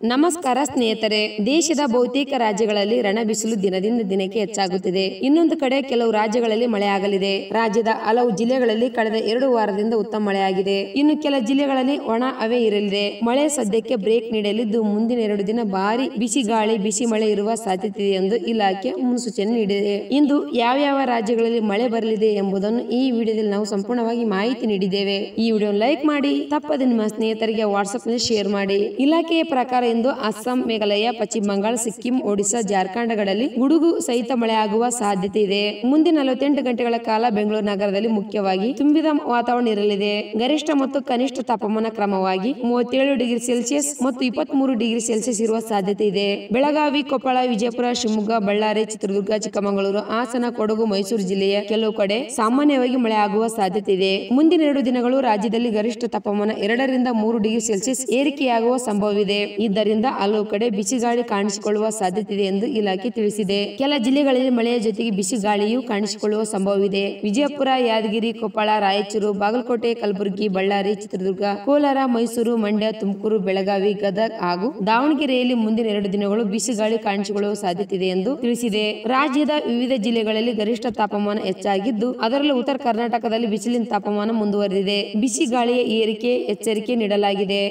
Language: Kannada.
ನಮಸ್ಕಾರ ಸ್ನೇಹಿತರೆ, ದೇಶದ ಬಹುತೇಕ ರಾಜ್ಯಗಳಲ್ಲಿ ರಣಬಿಸಿಲು ದಿನದಿಂದ ದಿನಕ್ಕೆ ಹೆಚ್ಚಾಗುತ್ತಿದೆ. ಇನ್ನೊಂದು ಕಡೆ ಕೆಲವು ರಾಜ್ಯಗಳಲ್ಲಿ ಮಳೆಯಾಗಲಿದೆ. ರಾಜ್ಯದ ಹಲವು ಜಿಲ್ಲೆಗಳಲ್ಲಿ ಕಳೆದ 2 ವಾರದಿಂದ ಉತ್ತಮ ಮಳೆಯಾಗಿದೆ. ಇನ್ನು ಕೆಲ ಜಿಲ್ಲೆಗಳಲ್ಲಿ ಒಣ ಹವೆ ಇರಲಿದೆ. ಮಳೆ ಸದ್ಯಕ್ಕೆ ಬ್ರೇಕ್ ನೀಡಲಿದ್ದು ಮುಂದಿನ 2 ದಿನ ಭಾರಿ ಬಿಸಿ ಗಾಳಿ, ಬಿಸಿ ಮಳೆ ಇರುವ ಸಾಧ್ಯತೆ ಇದೆ ಎಂದು ಇಲಾಖೆ ಮುನ್ಸೂಚನೆ ನೀಡಿದೆ. ಇಂದು ಯಾವ ರಾಜ್ಯಗಳಲ್ಲಿ ಮಳೆ ಬರಲಿದೆ ಎಂಬುದನ್ನು ಈ ವಿಡಿಯೋದಲ್ಲಿ ನಾವು ಸಂಪೂರ್ಣವಾಗಿ ಮಾಹಿತಿ ನೀಡಿದ್ದೇವೆ. ಈ ವಿಡಿಯೋ ಲೈಕ್ ಮಾಡಿ, ತಪ್ಪದೆ ನಿಮ್ಮ ಸ್ನೇಹಿತರಿಗೆ ವಾಟ್ಸ್ಆಪ್ ನಲ್ಲಿ ಶೇರ್ ಮಾಡಿ. ಇಲಾಖೆಯ ಪ್ರಕಾರ ಇಂದು ಅಸ್ಸಾಂ, ಮೇಘಾಲಯ, ಪಶ್ಚಿಮ ಬಂಗಾಳ, ಸಿಕ್ಕಿಂ, ಒಡಿಶಾ, ಜಾರ್ಖಂಡ್ಗಳಲ್ಲಿ ಗುಡುಗು ಸಹಿತ ಮಳೆಯಾಗುವ ಸಾಧ್ಯತೆ ಇದೆ. ಮುಂದಿನ 48 ಗಂಟೆಗಳ ಕಾಲ ಬೆಂಗಳೂರು ನಗರದಲ್ಲಿ ಮುಖ್ಯವಾಗಿ ತುಂಬಿದ ವಾತಾವರಣ ಇರಲಿದೆ. ಗರಿಷ್ಠ ಮತ್ತು ಕನಿಷ್ಠ ತಾಪಮಾನ ಕ್ರಮವಾಗಿ 37 ಡಿಗ್ರಿ ಸೆಲ್ಸಿಯಸ್ ಮತ್ತು 23 ಡಿಗ್ರಿ ಸೆಲ್ಸಿಯಸ್ ಇರುವ ಸಾಧ್ಯತೆ ಇದೆ. ಬೆಳಗಾವಿ, ಕೊಪ್ಪಳ, ವಿಜಯಪುರ, ಶಿವಮೊಗ್ಗ, ಬಳ್ಳಾರಿ, ಚಿತ್ರದುರ್ಗ, ಚಿಕ್ಕಮಗಳೂರು, ಹಾಸನ, ಕೊಡಗು, ಮೈಸೂರು ಜಿಲ್ಲೆಯ ಕೆಲವು ಕಡೆ ಸಾಮಾನ್ಯವಾಗಿ ಮಳೆಯಾಗುವ ಸಾಧ್ಯತೆ ಇದೆ. ಮುಂದಿನ 2 ದಿನಗಳು ರಾಜ್ಯದಲ್ಲಿ ಗರಿಷ್ಠ ತಾಪಮಾನ 2 ರಿಂದ 3 ಡಿಗ್ರಿ ಸೆಲ್ಸಿಯಸ್ ಏರಿಕೆಯಾಗುವ ಸಂಭವವಿದೆ. ಇದರಿಂದ ಹಲವು ಕಡೆ ಬಿಸಿ ಗಾಳಿ ಕಾಣಿಸಿಕೊಳ್ಳುವ ಸಾಧ್ಯತೆ ಇದೆ ಎಂದು ಇಲಾಖೆ ತಿಳಿಸಿದೆ. ಕೆಲ ಜಿಲ್ಲೆಗಳಲ್ಲಿ ಮಳೆಯ ಜೊತೆಗೆ ಬಿಸಿ ಗಾಳಿಯೂ ಕಾಣಿಸಿಕೊಳ್ಳುವ ಸಂಭವವಿದೆ. ವಿಜಯಪುರ, ಯಾದಗಿರಿ, ಕೊಪ್ಪಳ, ರಾಯಚೂರು, ಬಾಗಲಕೋಟೆ, ಕಲಬುರಗಿ, ಬಳ್ಳಾರಿ, ಚಿತ್ರದುರ್ಗ, ಕೋಲಾರ, ಮೈಸೂರು, ಮಂಡ್ಯ, ತುಮಕೂರು, ಬೆಳಗಾವಿ, ಗದಗ ಹಾಗೂ ದಾವಣಗೆರೆಯಲ್ಲಿ ಮುಂದಿನ 2 ದಿನಗಳು ಬಿಸಿ ಗಾಳಿ ಕಾಣಿಸಿಕೊಳ್ಳುವ ಸಾಧ್ಯತೆ ಇದೆ ಎಂದು ತಿಳಿಸಿದೆ. ರಾಜ್ಯದ ವಿವಿಧ ಜಿಲ್ಲೆಗಳಲ್ಲಿ ಗರಿಷ್ಠ ತಾಪಮಾನ ಹೆಚ್ಚಾಗಿದ್ದು, ಅದರಲ್ಲೂ ಉತ್ತರ ಕರ್ನಾಟಕದಲ್ಲಿ ಬಿಸಿಲಿನ ತಾಪಮಾನ ಮುಂದುವರೆದಿದೆ. ಬಿಸಿ ಗಾಳಿಯ ಏರಿಕೆ ಎಚ್ಚರಿಕೆ ನೀಡಲಾಗಿದೆ.